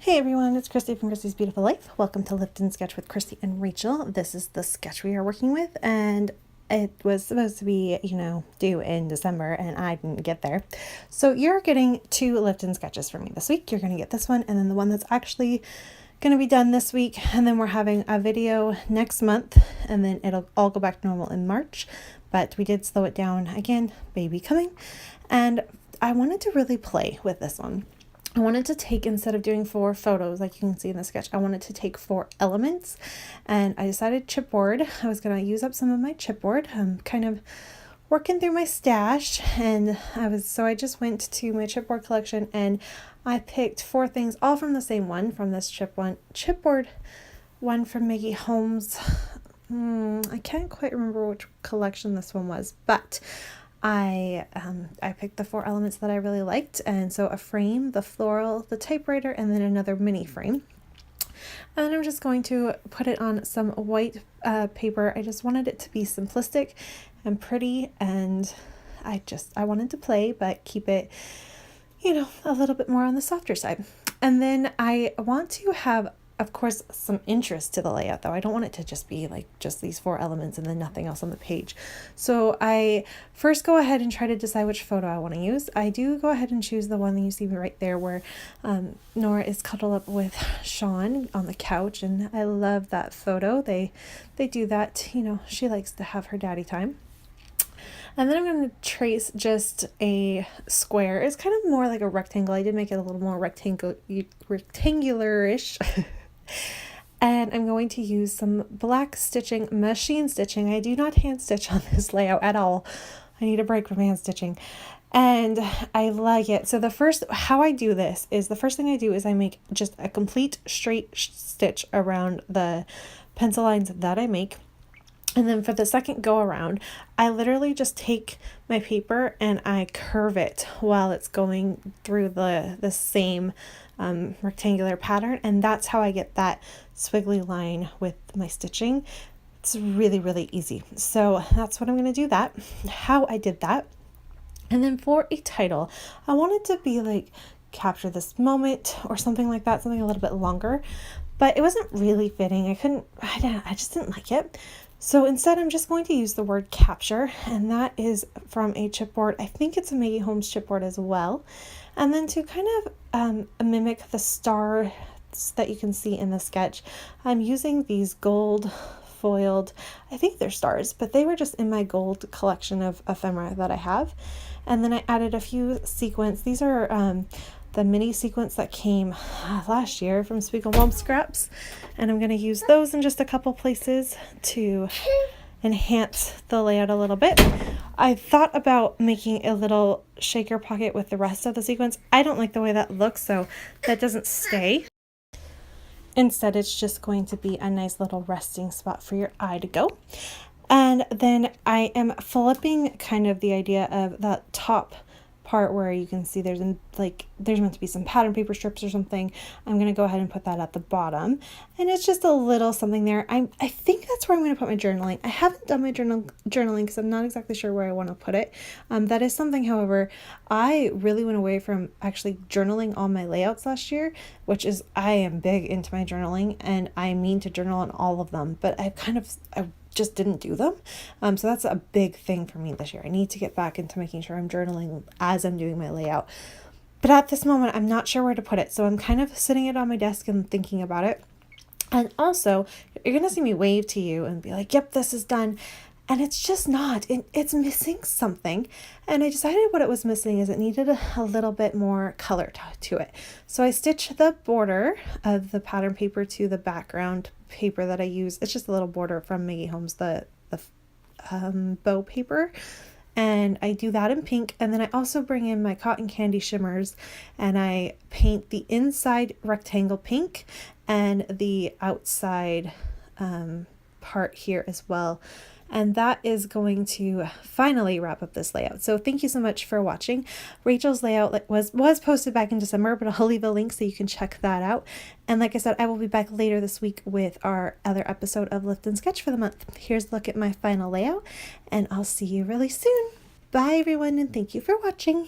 Hey everyone, it's Christy from Christy's Beautiful Life. Welcome to Lift and Sketch with Christy and Rachel. This is the sketch we are working with, and it was supposed to be, due in December, and I didn't get there. So you're getting 2 lift and sketches from me this week. You're going to get this one, and then the one that's actually going to be done this week, and then we're having a video next month, and then it'll all go back to normal in March. But we did slow it down again, baby coming, and I wanted to really play with this one. I wanted to take, instead of doing 4 photos like you can see in the sketch, I wanted to take 4 elements, and I decided chipboard. I was going to use up some of my chipboard. I'm kind of working through my stash, and I just went to my chipboard collection and I picked 4 things, all from the same one, from this chipboard one from Maggie Holmes. I can't quite remember which collection this one was, but I picked the 4 elements that I really liked, and so a frame, the floral, the typewriter, and then another mini frame. And then I'm just going to put it on some white paper. I just wanted it to be simplistic and pretty, and I wanted to play, but keep it, a little bit more on the softer side. And then I want to have, of course, some interest to the layout, though. I don't want it to just be like just these 4 elements and then nothing else on the page. So I first go ahead and try to decide which photo I want to use. I do go ahead and choose the one that you see right there where Nora is cuddled up with Sean on the couch, and I love that photo. They do that, she likes to have her daddy time. And then I'm going to trace just a square. It's kind of more like a rectangle. I did make it a little more rectangular-ish. And I'm going to use some black stitching, machine stitching. I do not hand stitch on this layout at all. I need a break from hand stitching. And I like it. So how I do this is, the first thing I do is I make just a complete straight stitch around the pencil lines that I make. And then for the second go around, I literally just take my paper and I curve it while it's going through the same rectangular pattern. And that's how I get that squiggly line with my stitching. It's really, really easy. So that's what I'm going to do, how I did that. And then for a title, I wanted to be like, capture this moment or something like that, something a little bit longer. But it wasn't really fitting. I just didn't like it. So instead, I'm just going to use the word capture, and that is from a chipboard. I think it's a Maggie Holmes chipboard as well. And then to kind of mimic the stars that you can see in the sketch, I'm using these gold foiled, I think they're stars, but they were just in my gold collection of ephemera that I have. And then I added a few sequins. These are the mini sequins that came last year from Spiegelbaum Scraps, and I'm going to use those in just a couple places to enhance the layout a little bit. I thought about making a little shaker pocket with the rest of the sequins. I don't like the way that looks, so that doesn't stay. Instead, it's just going to be a nice little resting spot for your eye to go. And then I am flipping kind of the idea of that top part where you can see there's meant to be some pattern paper strips or something. I'm going to go ahead and put that at the bottom, and it's just a little something there. I think that's where I'm going to put my journaling. I haven't done my journaling because I'm not exactly sure where I want to put it. That is something, however, I really went away from actually journaling on my layouts last year, which is, I am big into my journaling and I mean to journal on all of them, but I just didn't do them. So that's a big thing for me this year. I need to get back into making sure I'm journaling as I'm doing my layout. But at this moment, I'm not sure where to put it. So I'm kind of sitting it on my desk and thinking about it. And also, you're going to see me wave to you and be like, yep, this is done. And it's just not. It's missing something. And I decided what it was missing is it needed a little bit more color to it. So I stitched the border of the pattern paper to the background paper that I use. It's just a little border from Maggie Holmes, the bow paper. And I do that in pink. And then I also bring in my cotton candy shimmers and I paint the inside rectangle pink and the outside part here as well. And that is going to finally wrap up this layout. So thank you so much for watching. Rachel's layout was posted back in December, but I'll leave a link so you can check that out. And like I said, I will be back later this week with our other episode of Lift and Sketch for the month. Here's a look at my final layout, and I'll see you really soon. Bye everyone, and thank you for watching.